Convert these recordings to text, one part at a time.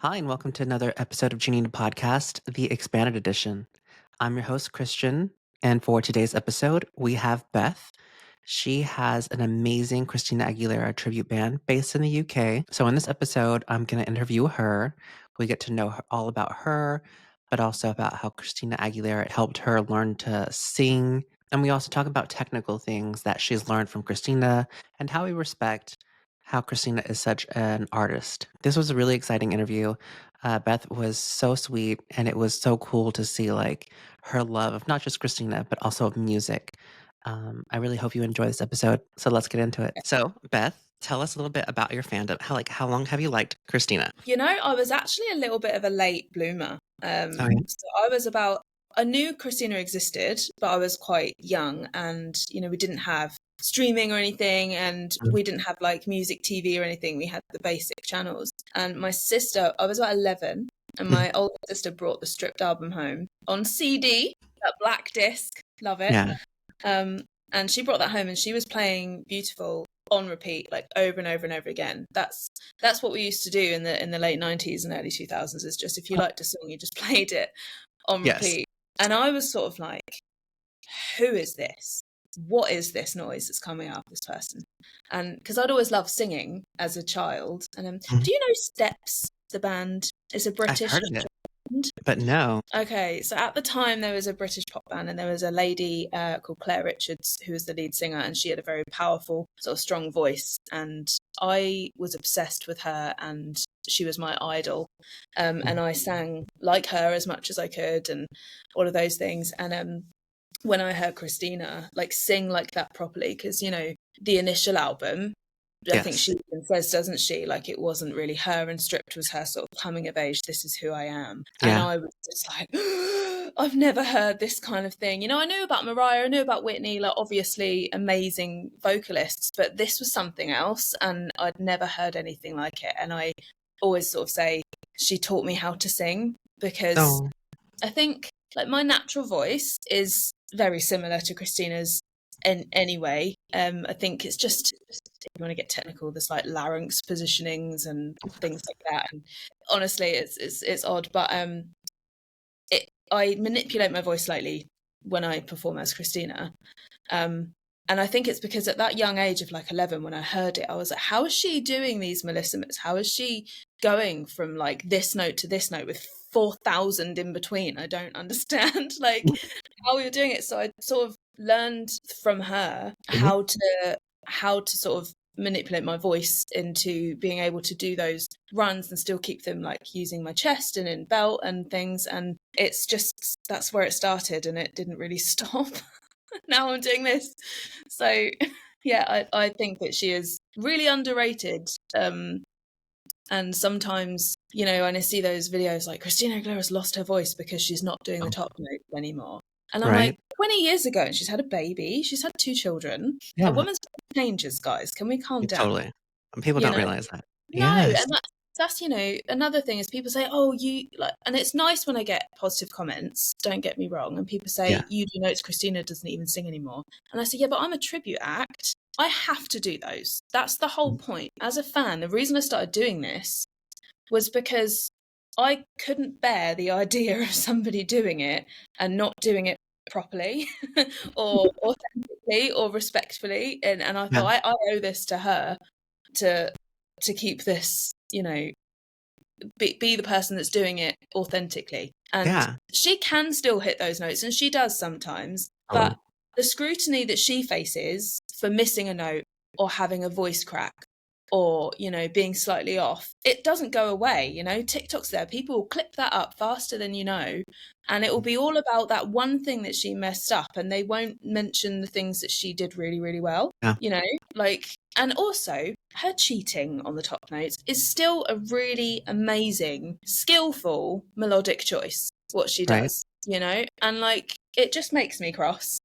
Hi, and welcome to another episode of Genie podcast, the expanded edition. I'm your host, Christian, and for today's episode, we have Beth. She has an amazing Christina Aguilera tribute band based in the UK. So, in this episode, I'm going to interview her. We get to know all about her, but also about how Christina Aguilera helped her learn to sing. And we also talk about technical things that she's learned from Christina and how we respect how Christina is such an artist. This was a really exciting interview. Beth was so sweet, and it was so cool to see like her love of not just Christina, but also of music. I really hope you enjoy this episode. So let's get into it. So, Beth, tell us a little bit about your fandom. How long have you liked Christina? I was actually a little bit of a late bloomer. Okay. I knew Christina existed, but I was quite young, and we didn't have streaming or anything, and we didn't have like music TV or anything. We had the basic channels. And my sister, I was about 11, and my older sister brought the stripped album home on CD, that black disc, love it. Yeah. And she brought that home, and she was playing Beautiful on repeat, like over and over and over again. That's what we used to do in the late 90s and early 2000s, is just if you liked a song, you just played it on Yes. repeat. And I was sort of like, who is this? What is this noise that's coming out of this person? And because I'd always loved singing as a child. And do you know Steps, the band? It's a I've British heard of it, band. but no. Okay, so at the time there was a British pop band, and there was a lady called Claire Richards who was the lead singer, and she had a very powerful, sort of strong voice, and I was obsessed with her, and she was my idol, and I sang like her as much as I could, and all of those things. And when I heard Christina like sing like that properly, because the initial album, I think Yes. she even says, doesn't she, like it wasn't really her, and Stripped was her sort of coming of age, this is who I am. And Yeah. I was just like, I've never heard this kind of thing. I knew about Mariah, I knew about Whitney, like obviously amazing vocalists, but this was something else, and I'd never heard anything like it. And I always sort of say she taught me how to sing, because Oh, I think like my natural voice is very similar to Christina's anyway. I think it's just, if you want to get technical, there's like larynx positionings and things like that. And honestly, it's odd, but I manipulate my voice slightly when I perform as Christina. And I think it's because at that young age of like 11, when I heard it, I was like, how is she doing these melissimots? How is she going from like this note to this note with 4,000 in between? I don't understand like how you're doing it. So I sort of learned from her how to sort of manipulate my voice into being able to do those runs and still keep them like using my chest and in belt and things. And it's just, that's where it started, and it didn't really stop. Now I'm doing this. So yeah, I think that she is really underrated. And sometimes, when I see those videos like Christina Aguilera's lost her voice because she's not doing the top notes anymore. And I'm right. like, 20 years ago, and she's had a baby, she's had 2 children. Yeah. A woman's changes, guys. Can we calm down? Totally. People You don't know? realize that. No, Yes. and that's another thing is people say, oh, you like, and it's nice when I get positive comments, don't get me wrong, and people say, Yeah. you do notes, Christina doesn't even sing anymore. And I say, yeah, but I'm a tribute act, I have to do those. That's the whole point. As a fan, the reason I started doing this was because I couldn't bear the idea of somebody doing it and not doing it properly or authentically or respectfully, and I Yeah. thought I owe this to her to keep this, be the person that's doing it authentically. And Yeah. she can still hit those notes, and she does sometimes, but the scrutiny that she faces for missing a note or having a voice crack or, being slightly off, it doesn't go away. TikTok's there. People will clip that up faster than and it will be all about that one thing that she messed up, and they won't mention the things that she did really, really well. Yeah. And also her cheating on the top notes is still a really amazing, skillful melodic choice, what she Right. does, and like, it just makes me cross.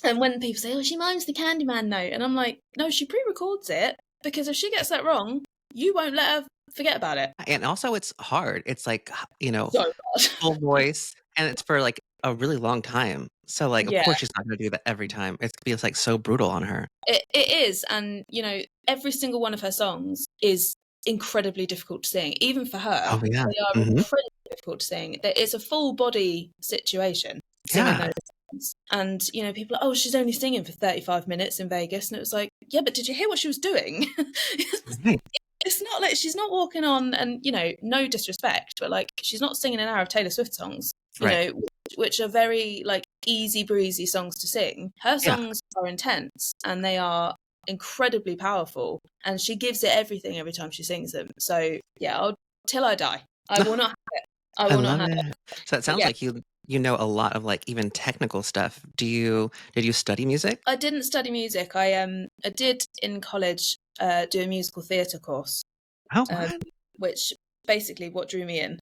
And when people say, oh, she mimes the Candyman note, and I'm like, no, she pre-records it, because if she gets that wrong, you won't let her forget about it. And also it's hard. It's like, So hard. full voice, and it's for like a really long time. So like, of Yeah. course she's not gonna do that every time. It's gonna be like so brutal on her. It is. And, every single one of her songs is incredibly difficult to sing. Even for her, Oh, yeah. they are Mhm. incredibly difficult to sing. It's a full body situation singing Yeah. those songs. And, you know, people are, oh, she's only singing for 35 minutes in Vegas. And it was like, yeah, but did you hear what she was doing? Right. It's not like she's not walking on, and, you know, no disrespect, but like she's not singing an hour of Taylor Swift songs, you Right. know, which are very like easy breezy songs to sing. Her Yeah. songs are intense and they are incredibly powerful, and she gives it everything every time she sings them. So yeah, till I die, I will not have it. I I will not love have it. it. So it But sounds yeah, like you know a lot of, like, even technical stuff. Did you study music? I didn't study music. I did in college do a musical theatre course, Oh, um, what? which basically what drew me in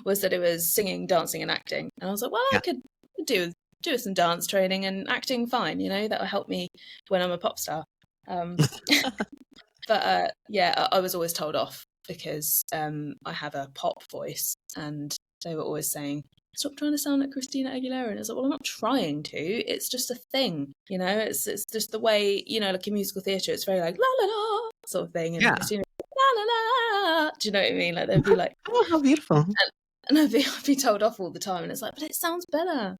was that it was singing, dancing, and acting. And I was like, well, I Yeah. could do some dance training and acting fine, you know, that will help me when I'm a pop star. Um, but yeah, I was always told off because I have a pop voice, and they were always saying, "Stop trying to sound like Christina Aguilera." And it's like, well, I'm not trying to. It's just a thing, you know. It's just the way, you know, like in musical theatre, it's very like la la la sort of thing, and Yeah. Christina la la la. Do you know what I mean? Like they'd be like, Oh, how beautiful. and I'd be told off all the time, and it's like, but it sounds better.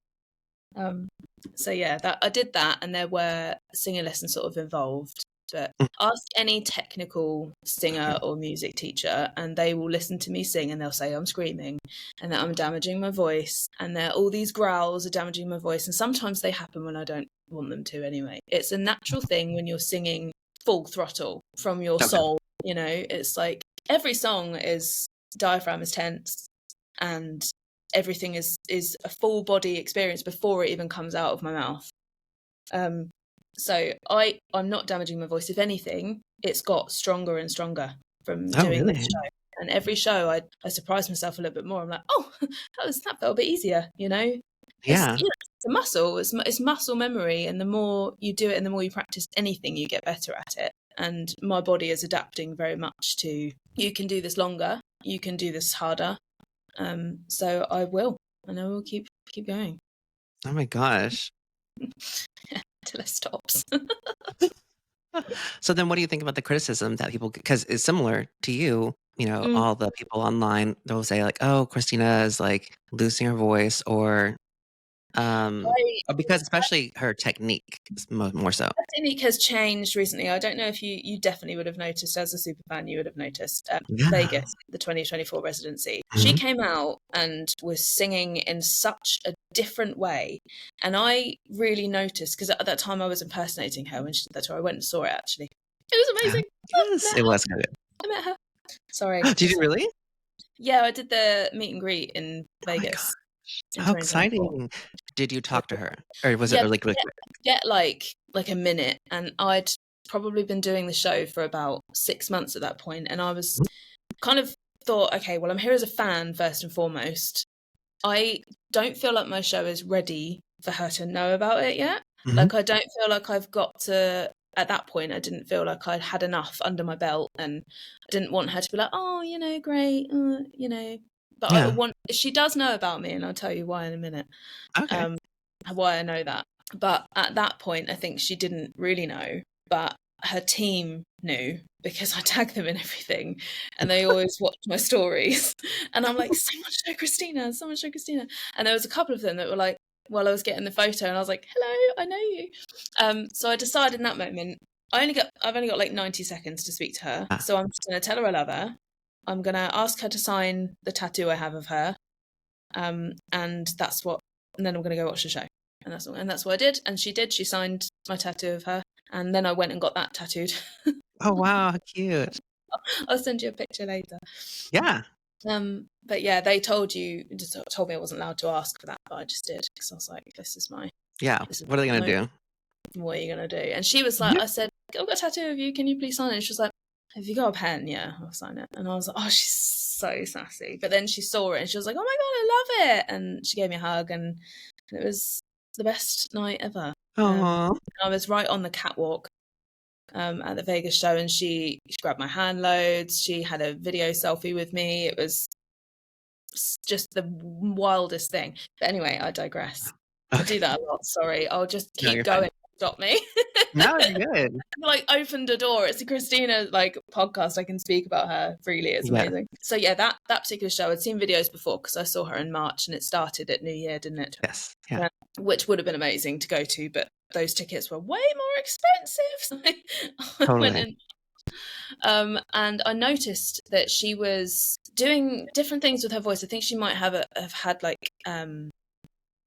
Um, so yeah, that I did that, and there were singing lessons sort of involved. But Mm. ask any technical singer or music teacher, and they will listen to me sing, and they'll say I'm screaming, and that I'm damaging my voice, and that all these growls are damaging my voice. And sometimes they happen when I don't want them to. Anyway, it's a natural thing when you're singing full throttle from your Okay. soul. You know, it's like every song is diaphragm is tense, and everything is a full body experience before it even comes out of my mouth. So I'm not damaging my voice. If anything, it's got stronger and stronger from Oh, doing this really? show. And every show I surprise myself a little bit more. I'm like, oh, that felt a bit easier, you know? It's, Yeah. you know, it's a muscle. It's muscle memory, and the more you do it and the more you practice anything, you get better at it. And my body is adapting very much to, you can do this longer, you can do this harder. So I will, and I will keep going Oh my gosh. till it stops. So then what do you think about the criticism that people, because it's similar to you, you know, Mm. all the people online, they'll say like, "Oh, Christina is like losing her voice," or because especially her technique is more so. Technique has changed recently. I don't know if you definitely would have noticed as a super fan, you would have noticed Yeah. Vegas, the 2024 residency. She Mhm. came out and was singing in such a different way. And I really noticed, because at that time I was impersonating her when she did that tour. I went and saw it actually. It was Yeah. amazing. Yes, it was good. I met her. Sorry. Did you really? Yeah, I did the meet and greet in Oh my god. Vegas in How 2024. exciting. Did you talk to her? Or was it Yeah, really quick? get like a minute, and I'd probably been doing the show for about 6 months at that point, and I was kind of thought, okay, well, I'm here as a fan first and foremost. I don't feel like my show is ready for her to know about it yet. Mhm. Like I don't feel like I've got to, at that point I didn't feel like I'd had enough under my belt, and I didn't want her to be like, oh, you know, great, you know. But I Yeah. want, she does know about me, and I'll tell you why in a minute. Okay. Why I know that. But at that point, I think she didn't really know, but her team knew because I tag them in everything, and they always watch my stories. And I'm like, someone show Christina, someone show Christina. And there was a couple of them that were like, while I was getting the photo, and I was like, hello, I know you. So I decided in that moment, I've only got like 90 seconds to speak to her. Ah. So I'm just gonna tell her I love her. I'm gonna ask her to sign the tattoo I have of her. And that's what, and then I'm gonna go watch the show. And that's what I did. And she did. She signed my tattoo of her, and then I went and got that tattooed. Oh, wow, how cute. I'll send you a picture later. Yeah. But yeah, they told told me I wasn't allowed to ask for that, but I just did because I was like, Yeah. this is What are they gonna moment. do? What are you gonna do? And she was like, Yeah. I said, I've got a tattoo of you. Can you please sign it? And she was like, have you got a pen? Yeah, I'll sign it. And I was like, oh, she's so sassy. But then she saw it and she was like, oh my God, I love it. And she gave me a hug, and it was the best night ever. Aw. I was right on the catwalk at the Vegas show, and she grabbed my hand loads. She had a video selfie with me. It was just the wildest thing. But anyway, I digress. I do Okay. that a lot. Sorry. I'll just No, keep you're fine. going. stop me. No, you're good. Like opened a door. It's a Christina like podcast. I can speak about her freely. It's Yeah. amazing. So yeah, that particular show, I'd seen videos before because I saw her in March, and it started at New Year, didn't it? Yes. Yeah. Which would have been amazing to go to, but those tickets were way more expensive. So I went in. And I noticed that she was doing different things with her voice. I think she might have had like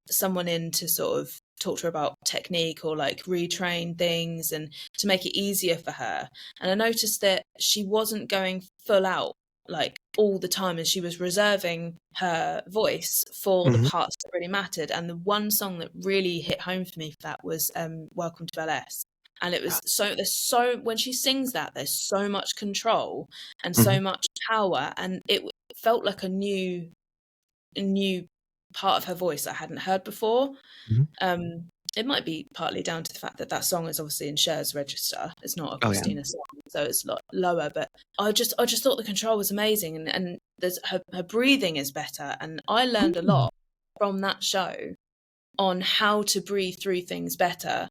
someone in to sort of talk to her about technique or like retrain things and to make it easier for her. And I noticed that she wasn't going full out like all the time, and she was reserving her voice for the parts that really mattered. And the one song that really hit home for me for that was Welcome to LS. And it was when she sings that, there's so much control and so much power, and it felt like a new part of her voice I hadn't heard before. It might be partly down to the fact that song is obviously in Cher's register. It's not a Christina song, so it's a lot lower. But I just thought the control was amazing, and there's her breathing is better, and I learned a lot from that show on how to breathe through things better.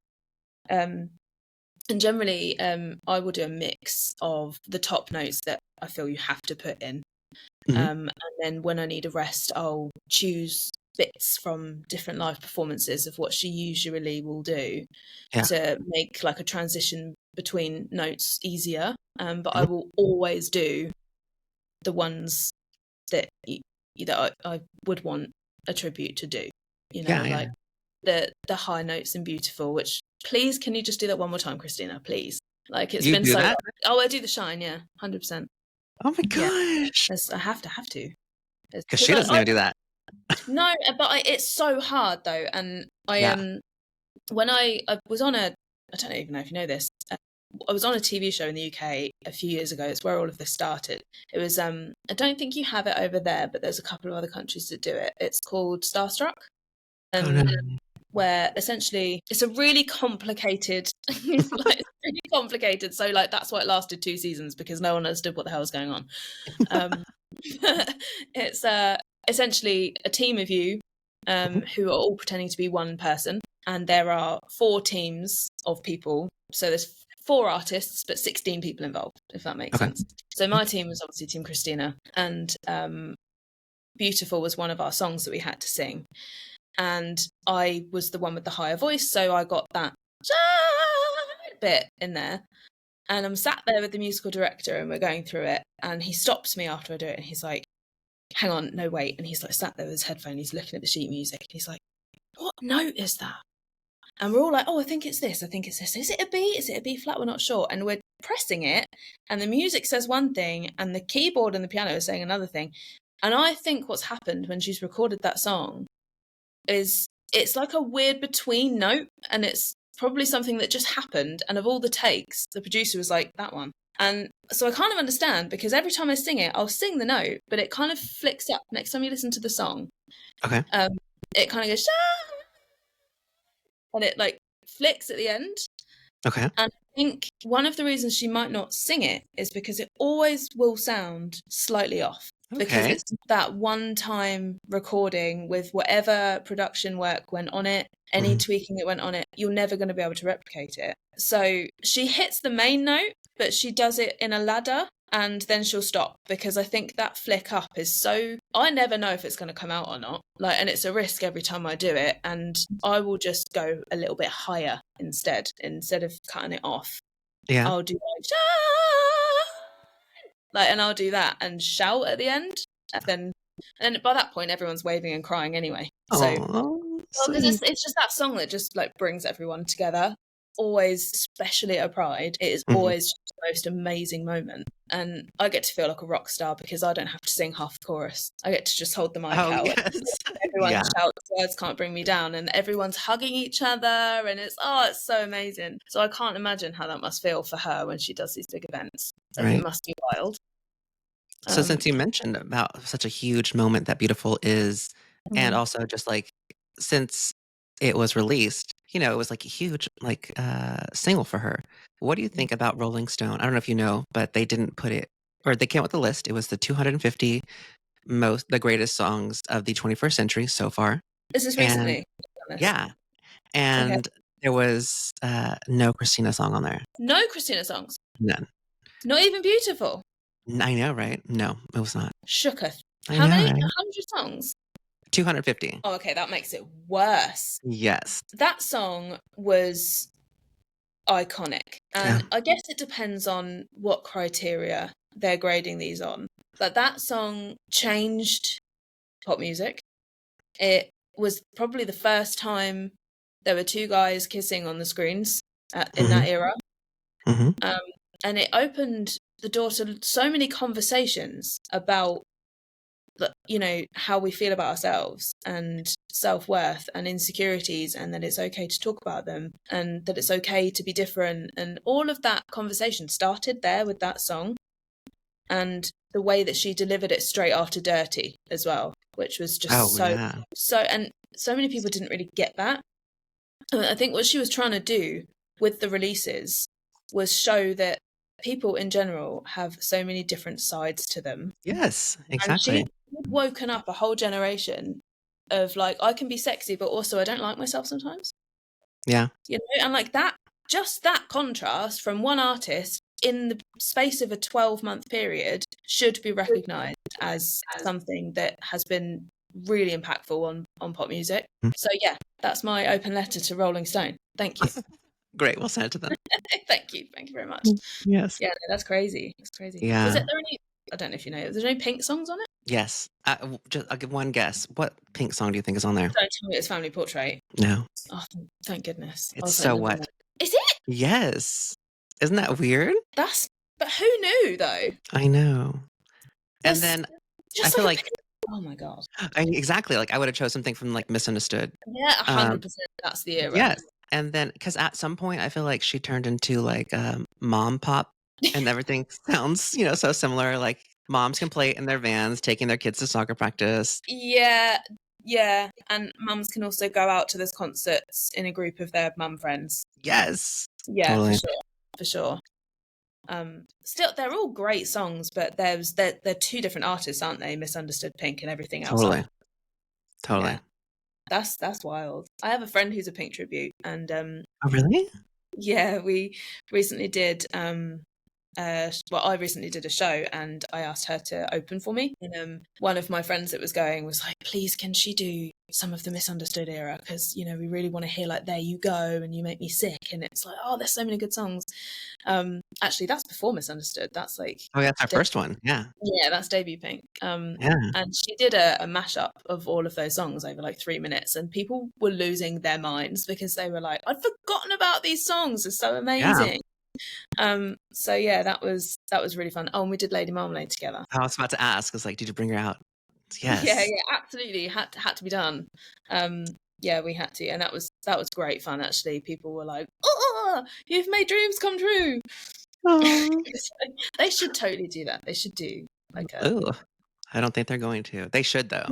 And generally, I will do a mix of the top notes that I feel you have to put in. And then when I need a rest, I'll choose bits from different live performances of what she usually will do to make like a transition between notes easier. But I will always do the ones that I would want a tribute to do, like the high notes in Beautiful, which please, can you just do that one more time, Christina, please? Like it's been so long. Oh, I do the Shine, 100%. Oh my gosh. I have to. Because she doesn't even do that. No, but it's so hard though. And when I was on I don't even know if you know this, I was on a TV show in the UK a few years ago. It's where all of this started. It was, I don't think you have it over there, but there's a couple of other countries that do it. It's called Starstruck. Where essentially it's a really complicated, really complicated. So like that's why it lasted 2 seasons, because no one understood what the hell was going on. It's essentially a team of you who are all pretending to be one person, and there are 4 teams of people. So there's 4 artists, but 16 people involved, if that makes sense. So my team was obviously Team Christina, and Beautiful was one of our songs that we had to sing. And I was the one with the higher voice, so I got that bit in there. And I'm sat there with the musical director, and we're going through it, and he stops me after I do it, and he's like, hang on, no, wait. And he's like sat there with his headphone, he's looking at the sheet music, and he's like, what note is that? And we're all like, oh, I think it's this. Is it a B? Is it a B flat? We're not sure. And we're pressing it, and the music says one thing, and the keyboard and the piano are saying another thing. And I think what's happened when she's recorded that song is it's like a weird between note, and it's probably something that just happened, and of all the takes, the producer was like, that one. And so I kind of understand, because every time I sing it, I'll sing the note, but it kind of flicks up next time you listen to the song. It kind of goes and it like flicks at the end. And I think one of the reasons she might not sing it is because it always will sound slightly off. Because it's that one-time recording with whatever production work went on it, any tweaking that went on it, you're never going to be able to replicate it. So she hits the main note, but she does it in a ladder, and then she'll stop, because I think that flick up is so... I never know if it's going to come out or not. And it's a risk every time I do it, and I will just go a little bit higher instead of cutting it off. I'll do and I'll do that and shout at the end, and by that point everyone's waving and crying anyway. Because it's just that song that just like brings everyone together. Always, especially at Pride, it is always just the most amazing moment, and I get to feel like a rock star because I don't have to sing half the chorus. I get to just hold the mic out. Everyone shouts, "Words can't bring me down," and everyone's hugging each other, and it's so amazing. So I can't imagine how that must feel for her when she does these big events. It must be wild. So since you mentioned about such a huge moment that Beautiful is, and also just like since it was released, it was like a huge single for her. What do you think about Rolling Stone? I don't know if you know, but they didn't put it, or they came out with a list. It was the 250 the greatest songs of the 21st century so far. Is this recently? Yeah. And There was no Christina song on there. No Christina songs. None. Not even Beautiful. I know, right? No, it was not. Shooketh. I How know, many? right? 100 songs. 250. Oh, okay, that makes it worse. Yes. That song was iconic, and Yeah. I guess it depends on what criteria they're grading these on. But that song changed pop music. It was probably the first time there were two guys kissing on the screens in that era. Mm-hmm. And it opened the door to so many conversations about, you know, how we feel about ourselves and self-worth and insecurities, and that it's okay to talk about them and that it's okay to be different. And all of that conversation started there with that song, and the way that she delivered it straight after Dirty as well, which was just Oh, yeah. and so many people didn't really get that. I think what she was trying to do with the releases was show that people in general have so many different sides to them. Yes, And exactly. she'd woken up a whole generation of like, I can be sexy, but also I don't like myself sometimes. Yeah. You know, and like that, just that contrast from one artist in the space of a 12-month period should be recognised as something that has been really impactful on pop music. So yeah, that's my open letter to Rolling Stone. Thank you. Great. We'll send it to them. Thank you very much. Yes. Yeah, no, that's crazy. That's crazy. Yeah. There any? I don't know if you know. There's any Pink songs on it? Yes. I'll give one guess. What Pink song do you think is on there? Don't tell me it's Family Portrait. No. Oh, thank goodness. It's So What. Is it? Yes. Isn't that weird? But who knew though? I know. And There's then just I feel like like oh my god. exactly, like I would have chose something from like Misunderstood. Yeah, 100%. That's the era. Yes. And then because at some point I feel like she turned into like mom pop, and everything sounds, so similar. Like moms can play it in their vans, taking their kids to soccer practice. Yeah, yeah. And mums can also go out to those concerts in a group of their mum friends. Yes. Yeah, Totally. for sure. Still, they're all great songs, but they're two different artists, aren't they? Misunderstood, Pink, and everything else. Totally. Yeah, that's wild. I have a friend who's a Pink tribute, and Oh, really? yeah, we recently did I recently did a show, and I asked her to open for me. And one of my friends that was going was like, please, can she do some of the Misunderstood era? Because, we really want to hear like There You Go and You Make Me Sick. And it's like, oh, there's so many good songs. Actually, that's before Misunderstood. That's like... Oh, yeah, that's our first one. Yeah. Yeah, that's debut Pink. Yeah. And she did a mashup of all of those songs over like 3 minutes, and people were losing their minds because they were like, I'd forgotten about these songs. They're so amazing. So yeah, that was really fun. Oh, and we did Lady Marmalade together. I was about to ask, was like, did you bring her out? Yes. Yeah, absolutely. Had to be done. Yeah, we had to, and that was great fun. Actually, people were like, "Oh, you've made dreams come true." They should totally do that. They should do like a... Oh, I don't think they're going to. They should though.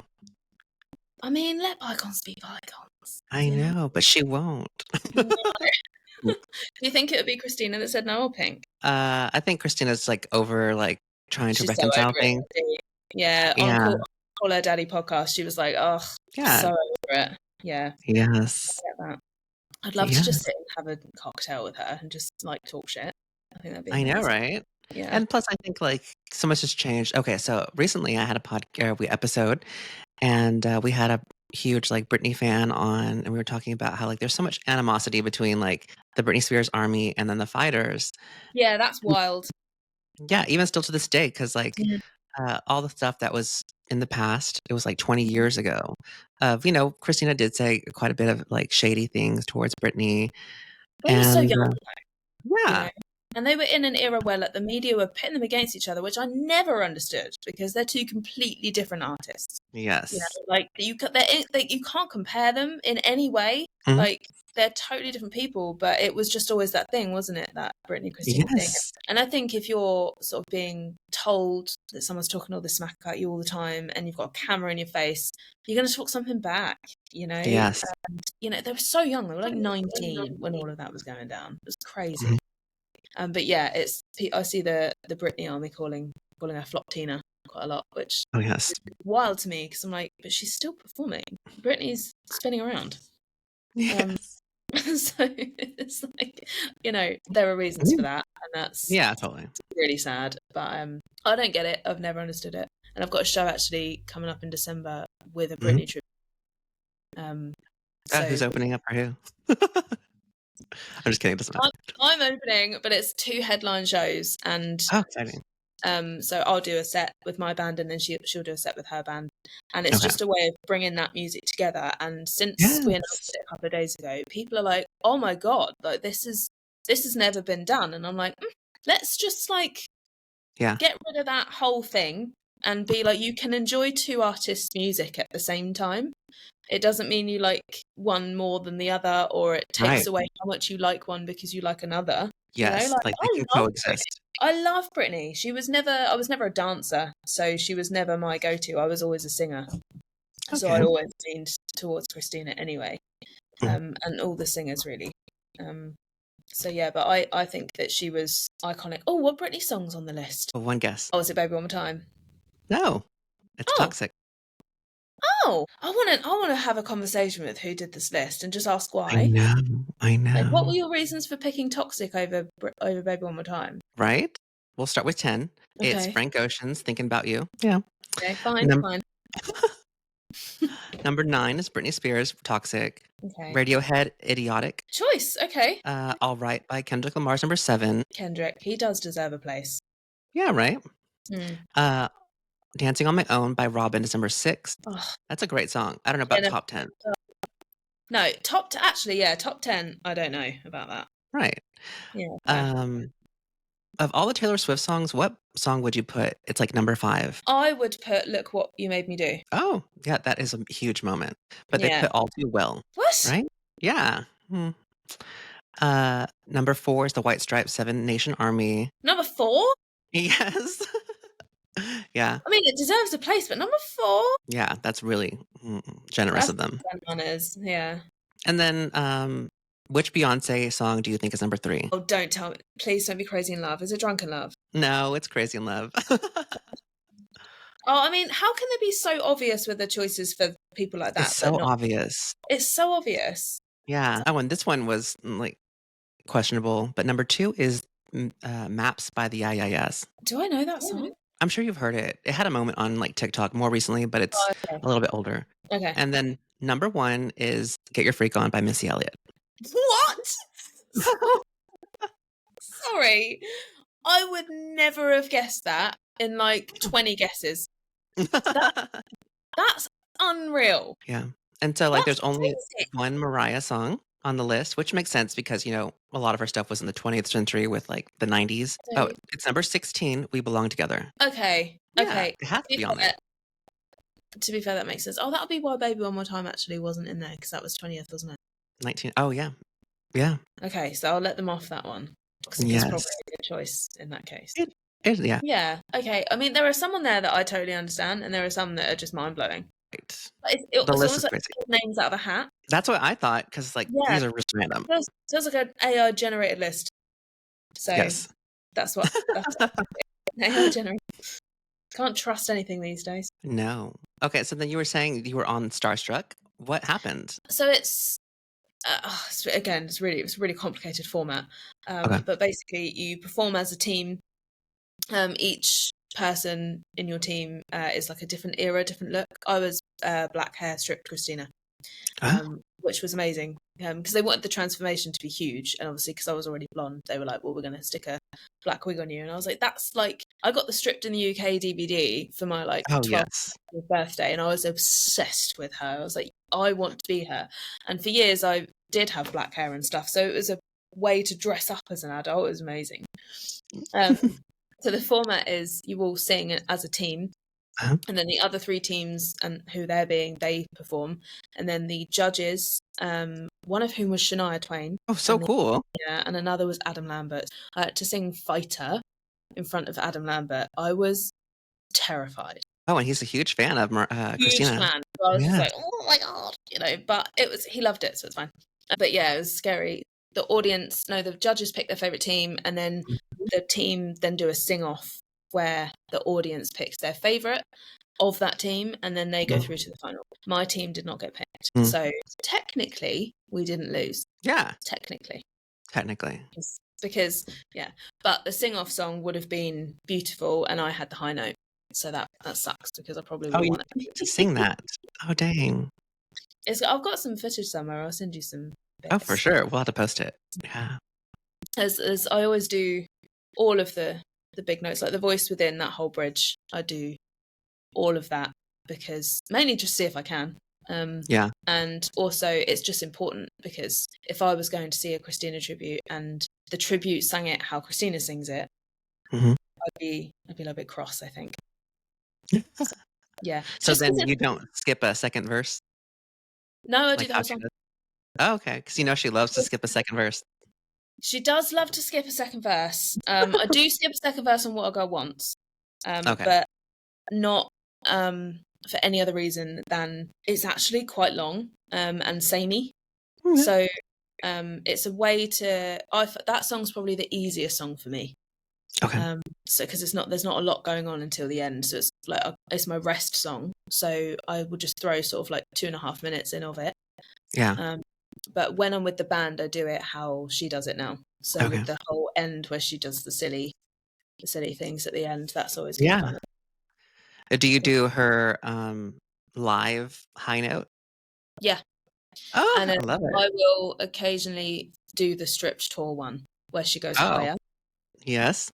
I mean, let bygones be bygones. I know, but she won't. Do you think it would be Christina that said no, or Pink? I think Christina's like over like trying to She's so reconcile over things. it. Yeah, on Call Her Daddy podcast, she was like, "Oh, Yeah. so over it." Yeah. Yes. I get that. I'd love to just sit and have a cocktail with her and just like talk shit. I think that'd be amazing. I know, right? Yeah. And plus, I think like so much has changed. Okay, so recently I had a episode, and we had a huge like Britney fan on, and we were talking about how like there's so much animosity between like the Britney Spears army and then the fighters. Yeah, that's wild. Yeah, even still to this day, because like all the stuff that was in the past, it was like 20 years ago. Christina did say quite a bit of like shady things towards Britney. They were so young. Yeah. And they were in an era where like the media were pitting them against each other, which I never understood, because they're two completely different artists. Yes. Like you can't compare them in any way. Mm-hmm. Like they're totally different people, but it was just always that thing, wasn't it? That Britney Christina thing. And I think if you're sort of being told that someone's talking all this smack about you all the time, and you've got a camera in your face, you're going to talk something back, Yes. And, they were so young. They were like 19 when all of that was going down. It was crazy. But yeah, I see the Britney army calling her Flop Tina quite a lot, which is wild to me, because I'm like, but she's still performing. Britney's spinning around. Yes. So it's like, there are reasons for that, and that's Yeah, totally. really sad. But I don't get it. I've never understood it. And I've got a show actually coming up in December with a Britney tribute. Who's opening up for who? I'm just kidding. It doesn't matter. I'm opening, but it's 2 headline shows, and exciting. so I'll do a set with my band, and then she'll do a set with her band, and it's just a way of bringing that music together. And since we announced it a couple of days ago, people are like, "Oh my god, like this has never been done," and I'm like, let's just get rid of that whole thing and be like, you can enjoy 2 artists' music at the same time. It doesn't mean you like one more than the other, or it takes away how much you like one because you like another. Yes, they can coexist. I love Britney. I was never a dancer, so she was never my go-to. I was always a singer. Okay. So I always leaned towards Christina anyway. And all the singers really. So yeah, but I think that she was iconic. Oh, what Britney song's on the list? Well, one guess. Oh, is it Baby One More Time? No, it's Toxic. Oh, I want to have a conversation with who did this list and just ask why. I know. Like, what were your reasons for picking Toxic over Baby One More Time? Right. We'll start with 10. Okay. It's Frank Ocean's Thinking About You. Yeah. Okay, fine. Number 9 is Britney Spears, Toxic. Okay. Radiohead, Idiotic. Choice. Okay. All Right by Kendrick Lamar's number 7. Kendrick, he does deserve a place. Yeah, right. Dancing on My Own by Robin is number 6. That's a great song. I don't know about top 10. No, top 10. I don't know about that. Right. Yeah. Of all the Taylor Swift songs, what song would you put? It's like number 5. I would put Look What You Made Me Do. Oh, yeah, that is a huge moment. But they put All Too Well. What? Right? Yeah. Number 4 is the White Stripes 7 Nation Army. Number 4? Yes. Yeah. I mean, it deserves a place, but number 4? Yeah, that's really generous of them. Bananas, yeah. And then, which Beyonce song do you think is number 3? Oh, don't tell me. Please don't be Crazy in Love. Is it Drunken Love? No, it's Crazy in Love. I mean, how can they be so obvious with the choices for people like that? It's so obvious. It's so obvious. Yeah. Oh, and this one was like questionable. But number 2 is Maps by the IIS. Do I know that song? I'm sure you've heard it. It had a moment on like TikTok more recently, but it's a little bit older. Okay. And then number 1 is Get Your Freak On by Missy Elliott. What? Sorry. I would never have guessed that in like 20 guesses. That's unreal. Yeah. And so like there's only one Mariah song on the list, which makes sense because, a lot of her stuff was in the 20th century with like the 90s. Oh, it's number 16, We Belong Together. Okay. Yeah, okay. It has to be on there. To be fair, that makes sense. Oh, that would be why Baby One More Time actually wasn't in there, because that was 20th, wasn't it? 19. Oh, yeah. Yeah. Okay, so I'll let them off that one. Because it's probably a good choice in that case. Yeah. Yeah. Okay. I mean, there are some on there that I totally understand, and there are some that are just mind blowing. Right. It The list is like crazy. names out of a hat. That's what I thought, because these are just random. It feels like an AI generated list. So yes. That's AI generated. Can't trust anything these days. No. Okay, so then you were saying you were on Starstruck. What happened? So it's again, it's a really complicated format. But basically, you perform as a team. Each person in your team is like a different era, different look. I was black hair stripped Christina, which was amazing because they wanted the transformation to be huge, and obviously because I was already blonde, they were like, "Well, we're going to stick a black wig on you," and I was like, "That's like I got the Stripped in the UK DVD for my 12th birthday, and I was obsessed with her. I was like, I want to be her, and for years I did have black hair and stuff, so it was a way to dress up as an adult. It was amazing." So the format is you all sing as a team, and then the other 3 teams and who they're being, they perform, and then the judges, one of whom was Shania Twain. Oh, so cool! Yeah, and another was Adam Lambert. To sing "Fighter" in front of Adam Lambert, I was terrified. Oh, and he's a huge fan of Christina. Huge fan. So I was just like, oh my god, But he loved it, so it's fine. But yeah, it was scary. The judges pick their favorite team, and then the team then do a sing-off where the audience picks their favorite of that team, and then they go through to the final. My team did not get picked, so technically we didn't lose. Yeah, technically. technically. Because yeah, but the sing-off song would have been beautiful, and I had the high note, so that sucks because I probably would Oh, have you won need it. to sing that. Oh, dang. I've got some footage somewhere. I'll send you some Oh, for bits. sure. We'll have to post it. Yeah. As I always do, all of the big notes, like the voice within that whole bridge, I do all of that because mainly just see if I can. Yeah. And also it's just important because if I was going to see a Christina tribute and the tribute sang it how Christina sings it, hmm I'd be a little bit cross, I think. Yeah. So Just then because you don't skip a second verse no, I do like the how whole she song. does? Oh, okay. Because she loves to skip a second verse. She does love to skip a second verse. I do skip a second verse on What a Girl Wants, Okay. but not for any other reason than it's actually quite long and samey. Okay. So it's a way to. That song's probably the easiest song for me. Okay. So because there's not a lot going on until the end, so it's like it's my rest song. So I would just throw sort of like 2.5 minutes in of it. Yeah. But when I'm with the band, I do it how she does it now. So Okay. with the whole end where she does the silly things at the end, that's always good Yeah. fun. Do you do her live high note? Yeah, Oh, and I love it. I will occasionally do the stripped tour one where she goes Oh, higher. yes.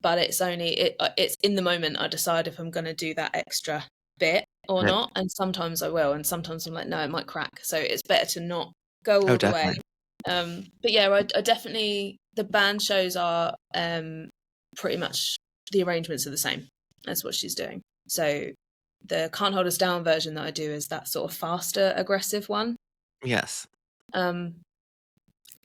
But it's in the moment I decide if I'm going to do that extra bit or Good. not, and sometimes I will, and sometimes I'm like, no, it might crack, so it's better to not go Oh, all the way. definitely. But yeah, I definitely the band shows are pretty much the arrangements are the same. That's what she's doing. So the Can't Hold Us Down version that I do is that sort of faster, aggressive one. Yes. Um,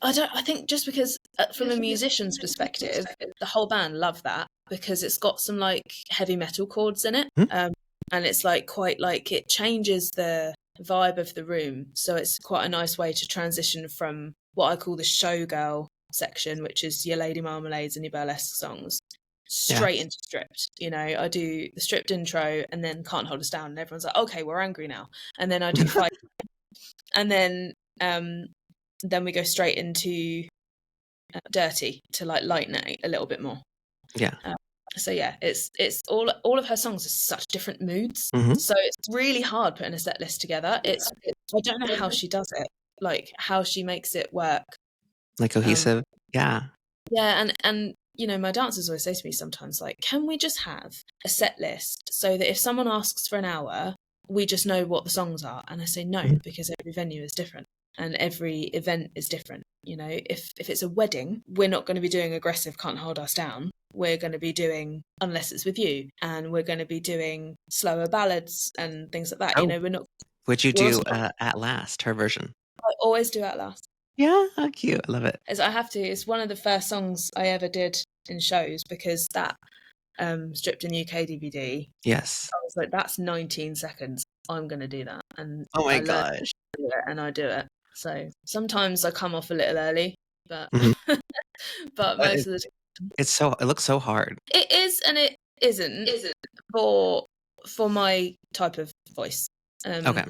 I think just because from a musician's perspective, the whole band love that because it's got some like heavy metal chords in it. Hmm? And it's like quite like it changes the vibe of the room. So it's quite a nice way to transition from what I call the showgirl section, which is your Lady Marmalades and your burlesque songs, straight Yes. into stripped. I do the stripped intro and then Can't Hold Us Down, and everyone's like, okay, we're angry now. And then I do fight, and then we go straight into Dirty to like lighten it a little bit more. Yeah. So yeah, it's all of her songs are such different moods. hmm So it's really hard putting a set list together. I don't know how she does it, like how she makes it work. Like cohesive. Yeah. Yeah, and my dancers always say to me sometimes, like, can we just have a set list so that if someone asks for an hour, we just know what the songs are? And I say no, Mhm. because every venue is different and every event is different. If it's a wedding, we're not going to be doing aggressive Can't Hold Us Down. We're going to be doing Unless It's With You, and we're going to be doing slower ballads and things like that. Oh, We're not. would you We're do also not, At Last, her version? I always do At Last. Yeah, how cute. I love it. As I have to. It's one of the first songs I ever did in shows because that stripped in UK DVD. Yes. I was like, that's 19 seconds. I'm going to do that, and Oh my I learned gosh. to do it, and I do it. So sometimes I come off a little early, but hmm but But most of the time it looks so hard. it is, and it isn't for my type of voice. Okay.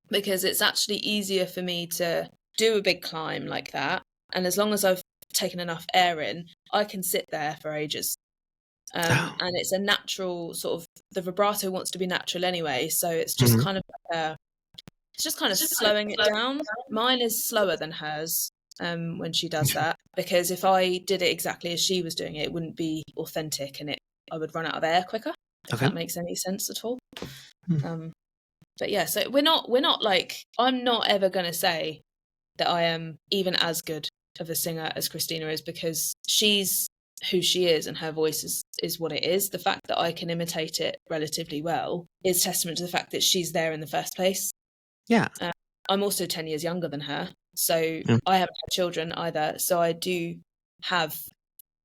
Because it's actually easier for me to do a big climb like that, and as long as I've taken enough air in, I can sit there for ages. Oh. And it's a natural sort of the vibrato wants to be natural anyway, so it's just hmm kind of it's just kind of slowing it down. Mine is slower than hers when she does that, because if I did it exactly as she was doing it, it wouldn't be authentic, and I would run out of air quicker, if Okay. that makes any sense at all. Hmm. But yeah, so we're not like, I'm not ever going to say that I am even as good of a singer as Christina is, because she's who she is and her voice is what it is. The fact that I can imitate it relatively well is testament to the fact that she's there in the first place. Yeah. I'm also 10 years younger than her, so Yeah. I haven't had children either, so I do have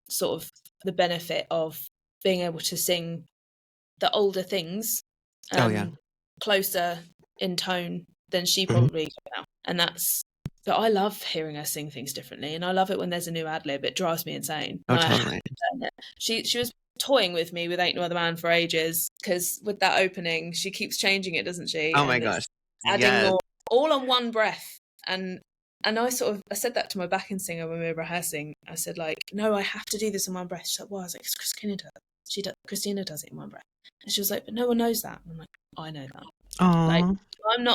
sort of the benefit of being able to sing the older things Oh yeah. closer in tone than she hmm probably could now. And but I love hearing her sing things differently, and I love it when there's a new ad lib. It drives me insane. Oh, And I have totally. to learn it. She was toying with me with Ain't No Other Man for ages, because with that opening, she keeps changing it, doesn't she? Oh my And gosh. it's adding Yes. more, all on one breath. And And I said that to my backing singer when we were rehearsing. I said, like, no, I have to do this in one breath. She's like, well, I was like, 'cause Christina does it in one breath. And she was like, but no one knows that. And I'm like, I know that. Like, Oh,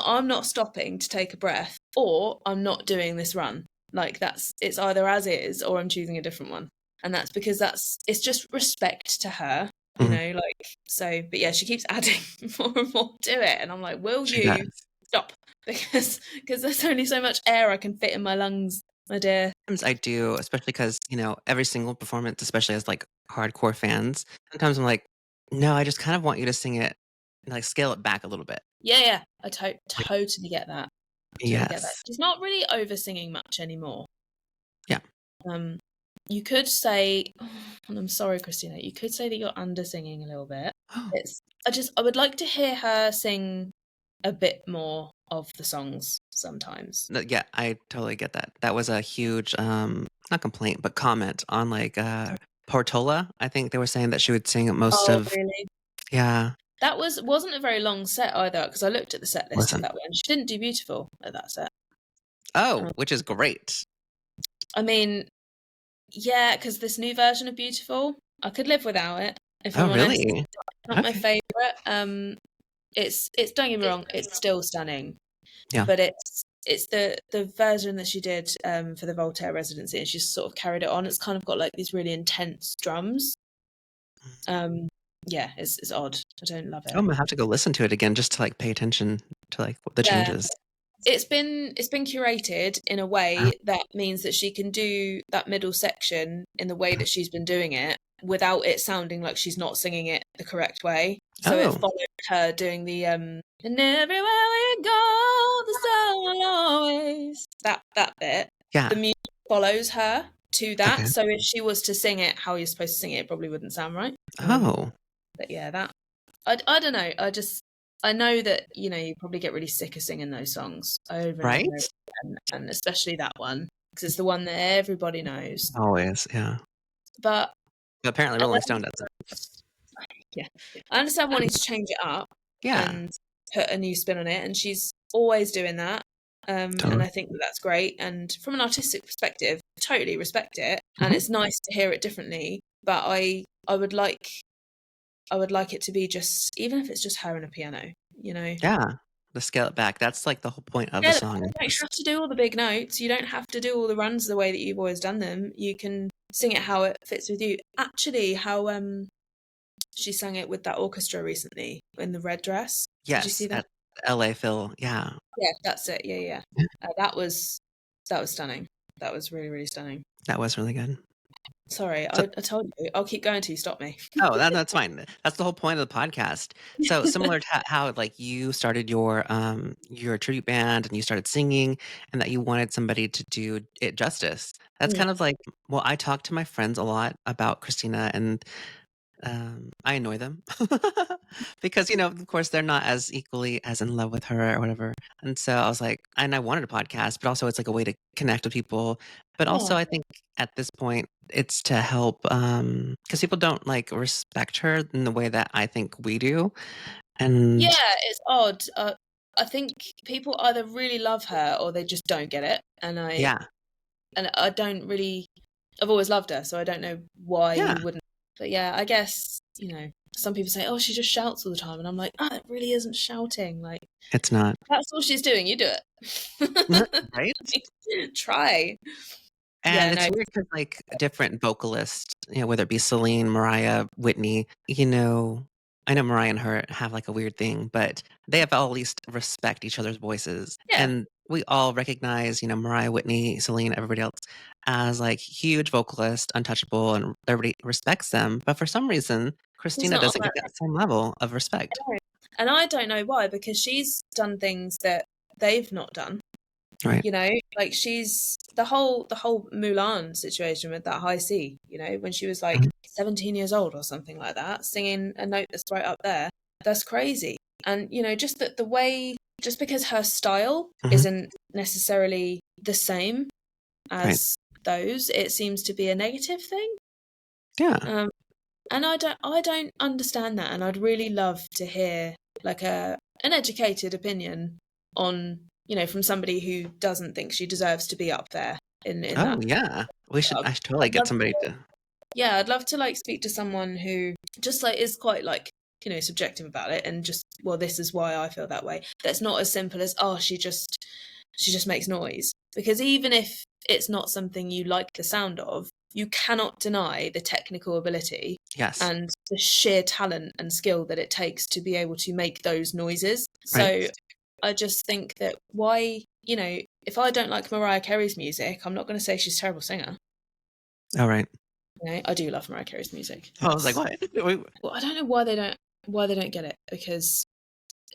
I'm not stopping to take a breath, or I'm not doing this run. Like, it's either as is or I'm choosing a different one. And that's because it's just respect to her, you mhm. know, like, so, but yeah, she keeps adding more and more to it. And I'm like, will She you does. stop? Because there's only so much air I can fit in my lungs, my dear. Sometimes I do, especially because, every single performance, especially as like hardcore fans, sometimes I'm like, no, I just kind of want you to sing it, like scale it back a little bit. Yeah, I Like, totally get that. Totally get that. yes. She's not really over singing much anymore. Yeah. Um, you could say, and I'm sorry, Christina, you could say that you're under singing a little bit. I would like to hear her sing a bit more of the songs sometimes. No, yeah, I totally get that. That was a huge, not complaint, but comment on like Portola. I think they were saying that she would sing most Oh, of, really? yeah, That wasn't a very long set either, because I looked at the set list for wasn't. that one. She didn't do beautiful at that set. Oh, Um, which is great. I mean, yeah, because this new version of Beautiful, I could live without it, if Oh, I'm honest. really? Not my Okay. favorite. It's don't get me wrong, it's still stunning, Yeah. but it's the version that she did for the Voltaire residency, and she's sort of carried it on. It's kind of got like these really intense drums. Um, yeah, it's odd. I don't love Oh, it. I'm gonna have to go listen to it again just to like pay attention to like the Yeah, changes. it's been curated in a Uh, way that means that she can do that middle section in the way that she's been doing it without it sounding like she's not singing it the correct way. So it oh, followed her doing the and everywhere we go, the sun will always that bit. yeah. The music follows her to that. Okay. So if she was to sing it how you're supposed to sing it, it probably wouldn't sound right. Oh, But yeah, that I don't know. I know that you probably get really sick of singing those songs over and over and over right? again, and especially that one because it's the one that everybody knows. Always, yeah. But But apparently I Rolling Stone doesn't. yeah, I understand wanting to change it up Yeah, and put a new spin on it, and she's always doing that. And totally. I think that that's great. And from an artistic perspective, totally respect it, and Mhm. it's nice to hear it differently. But I would like it to be just, even if it's just her and a piano, you know. Yeah, the scale it back. That's like the whole point of the Yeah, song. you don't have to do all the big notes. You don't have to do all the runs the way that you've always done them. You can sing it how it fits with you. Actually, how she sang it with that orchestra recently in the red dress. Did you Yes, see that? at LA Phil. Yeah. Yeah, that's it. Yeah, yeah. That was stunning. That was really, really stunning. That was really good. Sorry, So, I told you. I'll keep going till you stop me. oh, that's fine. That's the whole point of the podcast. So similar to how like you started your tribute band and you started singing and that you wanted somebody to do it justice. That's Mm. kind of like, well, I talk to my friends a lot about Christina and I annoy them because, of course, they're not as equally as in love with her or whatever. And so I was like, and I wanted a podcast, but also it's like a way to connect with people. But also, Oh, I think at this point, it's to help because people don't like respect her in the way that I think we do. And yeah, it's odd. I think people either really love her or they just don't get it, yeah, and I don't really. I've always loved her, so I don't know why yeah, you wouldn't. But yeah, I guess some people say, "Oh, she just shouts all the time," and I'm like, "Ah, it really isn't shouting. Like it's not. that's all she's doing. You do it. Right? Try." Yeah, And no. it's weird because, like, different vocalists, whether it be Celine, Mariah, Whitney, I know Mariah and her have, like, a weird thing, but they have all at least respect each other's voices, Yeah, and we all recognize, Mariah, Whitney, Celine, everybody else as, like, huge vocalist, untouchable, and everybody respects them, but for some reason, it's Christina not on doesn't get that same level of respect. that. And I don't know why, because she's done things that they've not done. Right. Like she's the whole Mulan situation with that high C, when she was like Mhm. 17 years old or something like that, singing a note that's right up there. That's crazy. And just that the way, just because her style Mhm. isn't necessarily the same Right. as those, it seems to be a negative thing. Yeah. Um, and I don't understand that, and I'd really love to hear like an educated opinion on from somebody who doesn't think she deserves to be up there in Oh, that yeah. I should totally I'd get love somebody to, to. yeah, I'd love to like speak to someone who just like is quite like, subjective about it, and just, well, this is why I feel that way. That's not as simple as, oh, she just makes noise. Because even if it's not something you like the sound of, you cannot deny the technical ability Yes. and the sheer talent and skill that it takes to be able to make those noises. Right. So I just think that why, if I don't like Mariah Carey's music, I'm not going to say she's a terrible singer. Oh, right. I do love Mariah Carey's music. I was like, what? Well, I don't know why they don't get it, because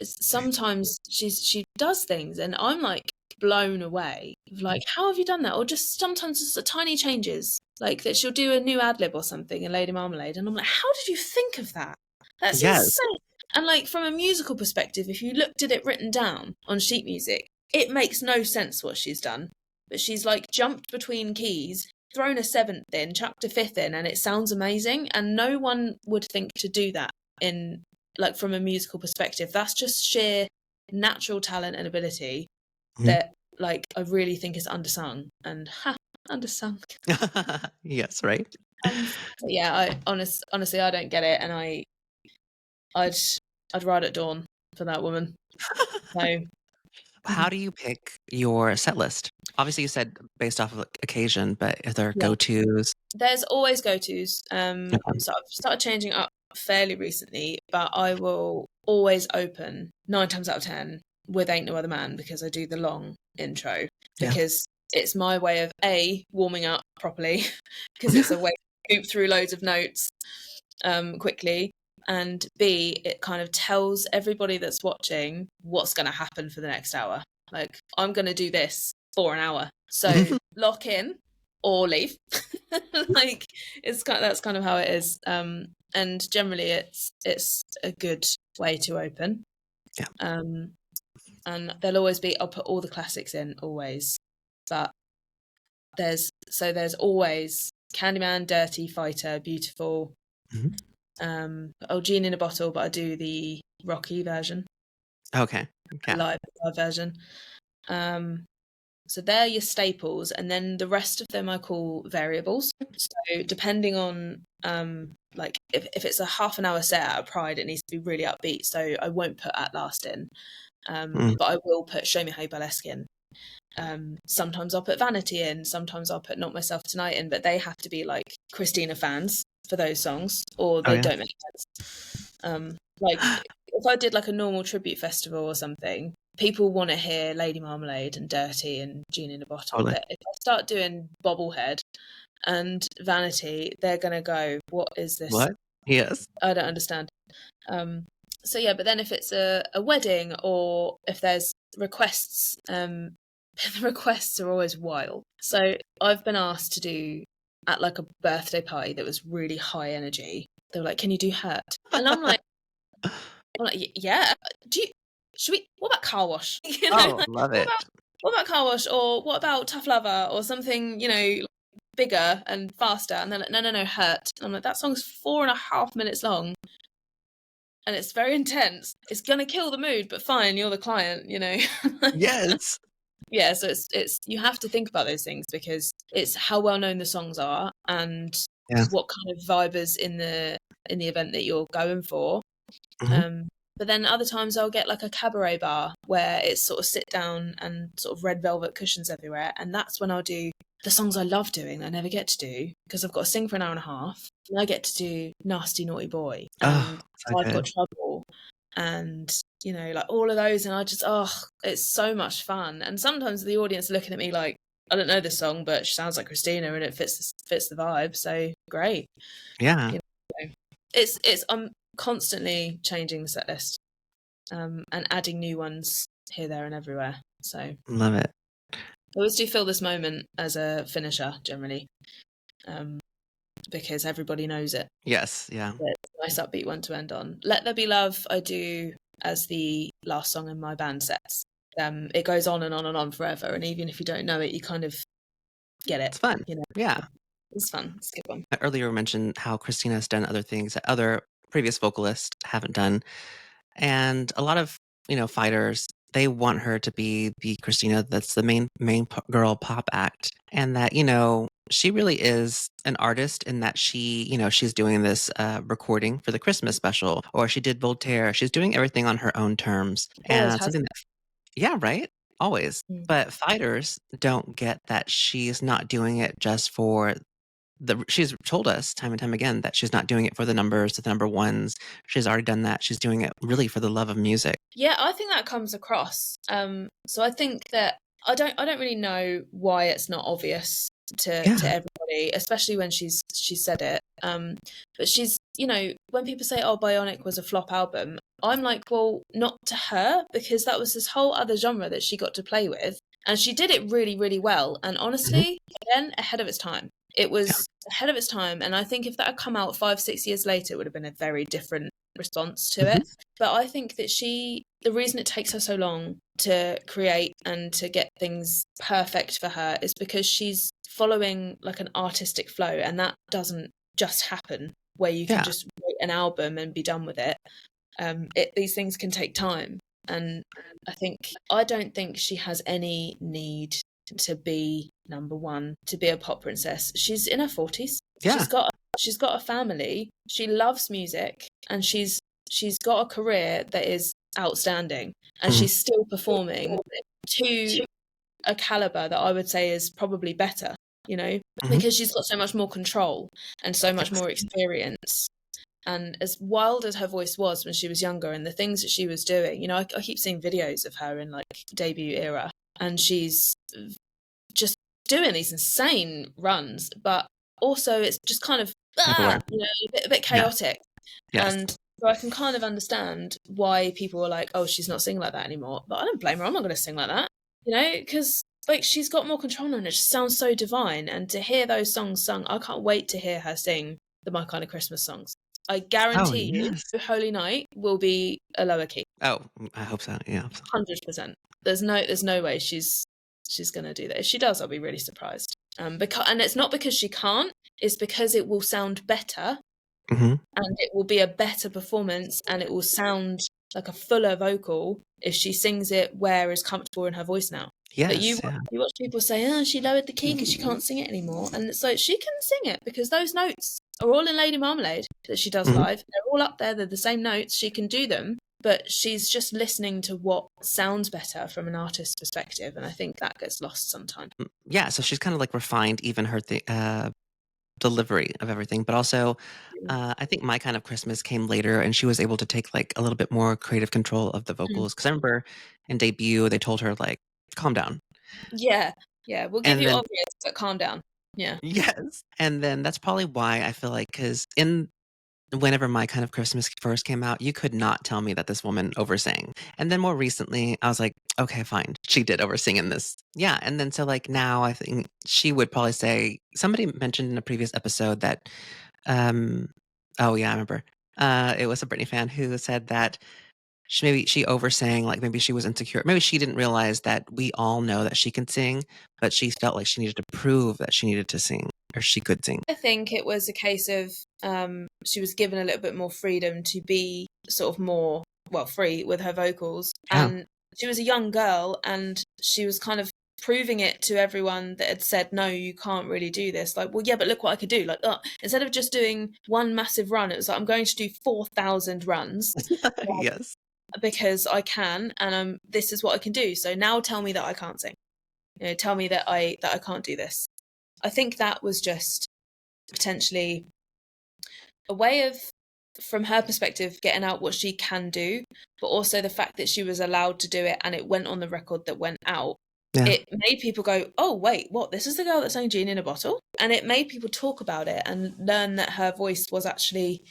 sometimes she does things and I'm like blown away. Like, how have you done that? Or just sometimes just the tiny changes, like that she'll do a new ad lib or something in Lady Marmalade, and I'm like, how did you think of that? That's Yes. insane. And like from a musical perspective, if you looked at it written down on sheet music, it makes no sense what she's done. But she's like jumped between keys, thrown a seventh in, chucked a fifth in, and it sounds amazing. And no one would think to do that in, like, from a musical perspective. That's just sheer natural talent and ability that, like, I really think is undersung. And undersung. Yes, right. Yeah, honestly, I don't get it, and I'd ride at dawn for that woman. So How do you pick your set list? Obviously, you said based off of occasion, but are there yeah, go-tos? there's always go-tos. Okay. So I've started changing up fairly recently, but I will always open 9 times out of 10 with Ain't No Other Man, because I do the long intro, Yeah. because it's my way of warming up properly, because it's a way to scoop through loads of notes quickly, and B, it kind of tells everybody that's watching what's going to happen for the next hour. Like, I'm going to do this for an hour, so lock in or leave. Like, that's kind of how it is. And generally it's a good way to open. Yeah. And there'll always be, I'll put all the classics in always, but there's always Candyman, Dirty, Fighter, Beautiful, Genie in a Bottle, but I do the Rocky version, Okay. Yeah. live version. So they're your staples, and then the rest of them I call variables. So depending on like if it's a half an hour set at Pride, it needs to be really upbeat, so I won't put At Last in, but I will put Show Me How You Burlesque in. Sometimes I'll put Vanity in, sometimes I'll put Not Myself Tonight in, but they have to be like Christina fans for those songs, or Oh, they yeah. don't make sense. Like if I did like a normal tribute festival or something, people want to hear Lady Marmalade and Dirty and Genie in a Bottle. Totally. But if I start doing Bobblehead and Vanity, they're gonna go, "What is this? What? Yes. I don't understand." So yeah, but then if it's a wedding, or if there's requests, the requests are always wild. So I've been asked to do at like a birthday party that was really high energy. They were like, "Can you do Hurt?" And I'm like, yeah. What about Car Wash? Oh, Like, love it. what about Car Wash, or what about Tough Lover, or something, bigger and faster? And they're like, no, no, no, Hurt. And I'm like, that song's 4.5 minutes long, and it's very intense. It's gonna kill the mood, but fine, you're the client, Yes. Yeah, so it's you have to think about those things, because it's how well known the songs are, and Yeah. what kind of vibe is in the event that you're going for. But then other times I'll get like a cabaret bar where it's sort of sit down and sort of red velvet cushions everywhere, and that's when I'll do the songs I love doing that I never get to do, because I've got to sing for an hour and a half, and I get to do Nasty Naughty Boy and Oh, so I've Got good. Trouble, and like all of those, and I just, it's so much fun. And sometimes the audience are looking at me like, I don't know this song, but she sounds like Christina and it fits the vibe, so great. Yeah. I'm constantly changing the set list, and adding new ones here, there, and everywhere. So Love it. I always do Feel This Moment as a finisher, generally, because everybody knows it. Yes. Yeah. It's a nice upbeat one to end on. Let There Be Love I do as the last song in my band sets. It goes on and on and on forever, and even if you don't know it, you kind of get it. It's fun. Yeah. It's fun. It's a good one. I earlier mentioned how Christina has done other things that other previous vocalists haven't done. And a lot of, fighters they want her to be the Christina that's the girl pop act, and that she really is an artist in that she's doing this recording for the Christmas special, or she did Voltaire. She's doing everything on her own terms, Always and has. something that yeah, right, always. Mm. But fighters don't get that she's not doing it just for she's told us time and time again that she's not doing it for the numbers, the number ones. She's already done that. She's doing it really for the love of music. Yeah, I think that comes across. So I think that I don't really know why it's not obvious to Yeah. everybody, especially when she said it. But she's, when people say, "Oh, Bionic was a flop album," I'm like, well, not to her, because that was this whole other genre that she got to play with, and she did it really, really well. And Mhm. honestly, again, ahead of its time. It Yeah. was ahead of its time, and I think if that had come out 5-6 years later, it would have been a very different response to Mhm. it. But I think that the reason it takes her so long to create and to get things perfect for her is because she's following like an artistic flow, and that doesn't just happen where you can Yeah. just write an album and be done with it. These things can take time, and I don't think she has any need to be number one, to be a pop princess. She's in her 40s. Yeah. She's got a family. She loves music, and she's got a career that is outstanding, and Mhm. she's still performing to a caliber that I would say is probably better, Mhm. because she's got so much more control and so much Yes. more experience. And as wild as her voice was when she was younger and the things that she was doing, I keep seeing videos of her in like debut era, and she's just doing these insane runs, but also it's just kind of Everywhere. a bit Yeah. chaotic. Yes. And so I can kind of understand why people are like, oh, she's not singing like that anymore. But I don't blame her. I'm not going to sing like that, because like she's got more control on it. It just sounds so divine. And to hear those songs sung, I can't wait to hear her sing the My Kind of Christmas songs. I Oh, guarantee you, yes. Holy Night will be a lower key. Oh, I hope so. Yeah. 100%. There's no way she's going to do that. If she does, I'll be really surprised. And it's not because she can't. It's because it will sound better, Mhm. and it will be a better performance, and it will sound like a fuller vocal if she sings it where is comfortable in her voice now. But Yes. Yeah. you watch people say, oh, she lowered the key because she can't sing it anymore. And so she can sing it because those notes are all in Lady Marmalade that she does Mhm. live. They're all up there. They're the same notes. She can do them, but she's just listening to what sounds better from an artist's perspective. And I think that gets lost sometimes. Yeah. So she's kind of like refined even her delivery of everything, but also I think My Kind of Christmas came later, and she was able to take like a little bit more creative control of the Mm. vocals. Because I remember in debut, they told her like, "Calm down," Yeah. Yeah. We'll give and you then obvious, but calm down. Yeah. yes, and then that's probably why I feel like because in whenever My Kind of Christmas first came out, you could not tell me that this woman oversang. And then more recently, I was like, okay, fine. She did oversing in this. Yeah. And then so like now I think she would probably say somebody mentioned in a previous episode that um oh yeah, I remember. It was a Britney fan who said that maybe she oversang, like maybe she was insecure. Maybe she didn't realize that we all know that she can sing, but she felt like she needed to prove that she needed to sing or she could sing. I think it was a case of she was given a little bit more freedom to be sort of more, well, free with her vocals. Yeah. And she was a young girl, and she was kind of proving it to everyone that had said, no, you can't really do this. Like, well, yeah, but look what I could do. Like, instead of just doing one massive run, it was like, I'm going to do 4,000 runs Yes. because I can, and this is what I can do. So now tell me that I can't sing. Tell me that I can't do this. I think that was just potentially a way of, from her perspective, getting out what she can do, but also the fact that she was allowed to do it and it went on the record that went out. Yeah. It made people go, oh, wait, what? This is the girl that sang Genie in a Bottle? And it made people talk about it and learn that her voice was actually,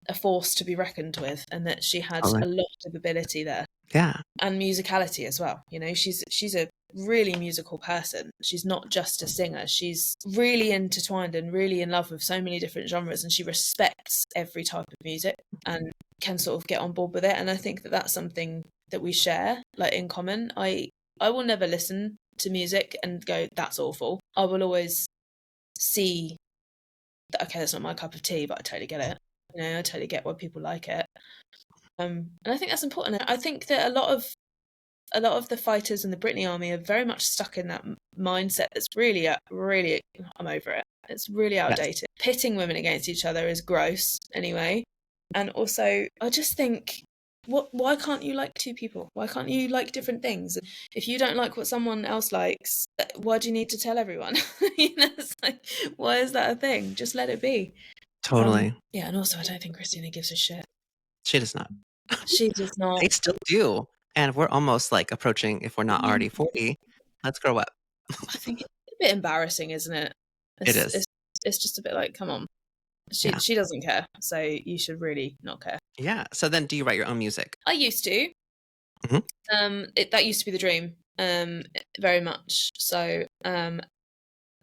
a force to be reckoned with, and that she had Totally. a lot of ability there. Yeah. And musicality as well. She's a really musical person. She's not just a singer. She's really intertwined and really in love with so many different genres, and she respects every type of music and can sort of get on board with it. And I think that that's something that we share, like, in common. I will never listen to music and go, that's awful. I will always see that, okay, that's not my cup of tea, but I totally get it. I totally get why people like it. And I think that's important. I think that a lot of the fighters in the Britney army are very much stuck in that mindset that's really, really, I'm over it. It's really Yes. outdated. Pitting women against each other is gross anyway. And also, I just think, why can't you like two people? Why can't you like different things? If you don't like what someone else likes, why do you need to tell everyone? It's like, why is that a thing? Just let it be. Totally. Yeah, and also, I don't think Christina gives a shit. She does not. She does not. I still do. And we're almost like approaching, if we're not already 40, let's grow up. I think it's a bit embarrassing, isn't it? It is. It's just a bit like, come on. Yeah. She doesn't care, so you should really not care. Yeah. So then do you write your own music? I used to. That used to be the dream, very much so. But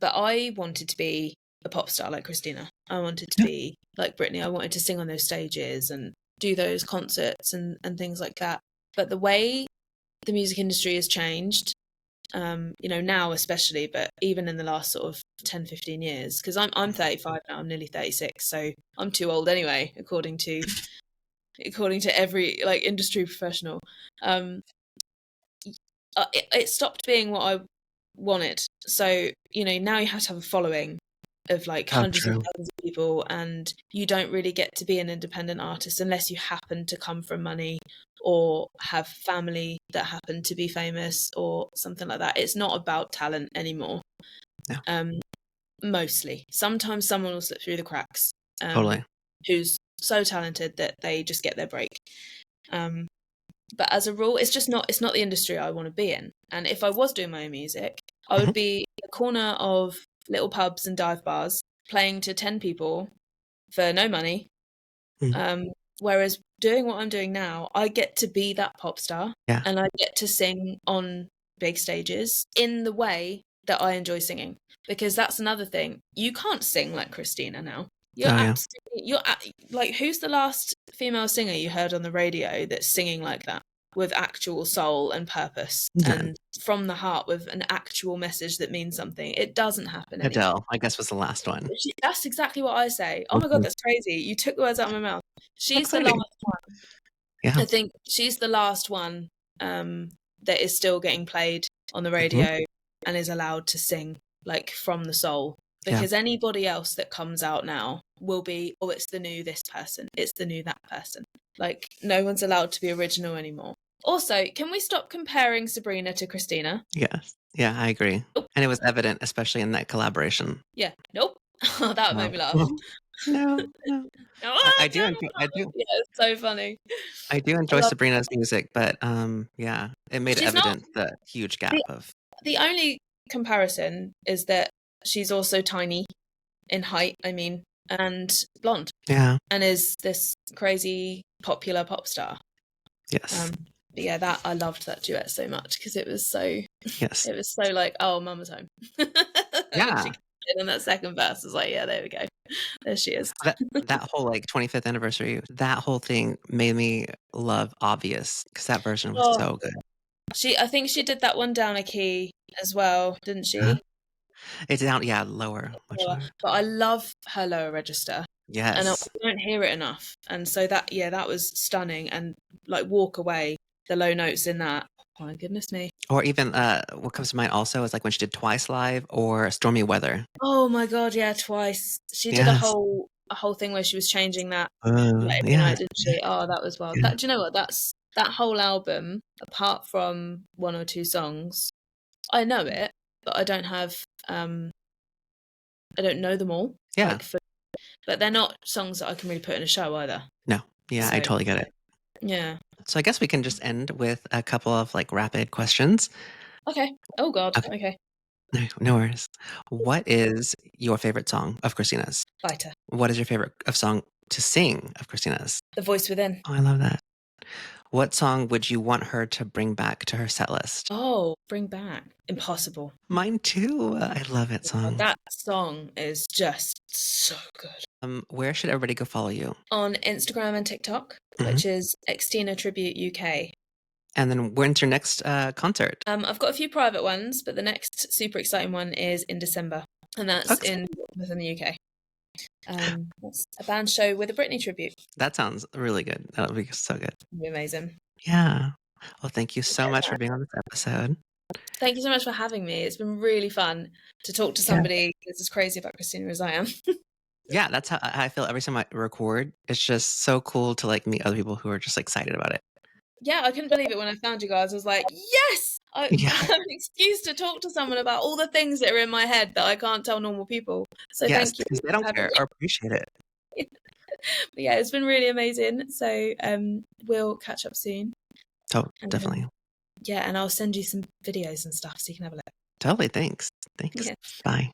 I wanted to be a pop star like Christina. I wanted to be like Britney. I wanted to sing on those stages and do those concerts and things like that. But the way the music industry has changed, now especially, but even in the last sort of 10, 15 years, because I'm 35 now, I'm nearly 36, so I'm too old anyway, according to every like industry professional. It stopped being what I wanted. So, now you have to have a following of like hundreds of thousands of people, and you don't really get to be an independent artist unless you happen to come from money or have family that happen to be famous or something like that. It's not about talent anymore. No. Mostly. Sometimes someone will slip through the cracks. Totally. Who's so talented that they just get their break. But as a rule, it's not the industry I want to be in. And if I was doing my own music, I would be in the corner of little pubs and dive bars playing to 10 people for no money. Whereas doing what I'm doing now, I get to be that pop star, and I get to sing on big stages in the way that I enjoy singing. Because that's another thing. You can't sing like Christina now. You're like, who's the last female singer you heard on the radio that's singing like that with actual soul and purpose and from the heart with an actual message that means something? It doesn't happen anymore. Adele, I guess, was the last one. That's exactly what I say. Oh my God, that's crazy. You took the words out of my mouth. She's the last one. Yeah. I think she's the last one that is still getting played on the radio and is allowed to sing like from the soul. Because anybody else that comes out now will be, oh, it's the new this person, it's the new that person. Like, no one's allowed to be original anymore. Also, can we stop comparing Sabrina to Christina? Yes. Yeah, I agree. Nope. And it was evident, especially in that collaboration. Yeah. Nope. That made me laugh. No. I do. Yeah, it's so funny. I do enjoy Sabrina's music, but it made evident the huge gap of. The only comparison is that she's also tiny in height, and blonde. Yeah. And is this crazy popular pop star. Yes. But yeah, that I loved that duet so much because it was so Yes. It was so like, oh, Mama's home. Yeah. And that second verse was like, yeah, there we go. There she is. That whole like 25th anniversary, that whole thing made me love Obvious because that version was so good. I think she did that one down a key as well, didn't she? It's down, lower, much lower. But I love her lower register. Yes. And I don't hear it enough. And so that was stunning. And like Walk Away, the low notes in that. Oh my goodness me. Or even what comes to mind also is like when she did Twice Live or Stormy Weather. Oh my God, yeah, Twice. She did a whole thing where she was changing that every night, didn't she? Oh, that was wild. Do you know what? That whole album, apart from one or two songs, I know it, but I don't have I don't know them all. Yeah. But they're not songs that I can really put in a show either. No. Yeah, I totally get it. Yeah. So I guess we can just end with a couple of like rapid questions. Okay. Oh God. Okay. No worries. What is your favorite song of Christina's? Fighter. What is your favorite song to sing of Christina's? The Voice Within. Oh, I love that. What song would you want her to bring back to her set list? Oh, bring back Impossible. Mine too. I love that song. That song is just so good. Where should everybody go follow you? On Instagram and TikTok, which is Xtina Tribute UK. And then when's your next concert? I've got a few private ones, but the next super exciting one is in December, and that's within the UK. That's a band show with a Britney tribute. That sounds really good. That would be so good. It'd be amazing. Yeah. Well, thank you so Get much for that. being on this episode. Thank you so much for having me. It's been really fun to talk to Yeah. somebody that's as crazy about Christina as I am. Yeah, that's how I feel every time I record. It's just so cool to like meet other people who are just excited about it. Yeah, I couldn't believe it when I found you guys. I was like, yes, I Yeah. have an excuse to talk to someone about all the things that are in my head that I can't tell normal people. So Yes, thank you because they for don't having care me. or appreciate it. But yeah, it's been really amazing. So we'll catch up soon. Definitely. Yeah, and I'll send you some videos and stuff so you can have a look. Totally. Thanks. Yeah. Bye.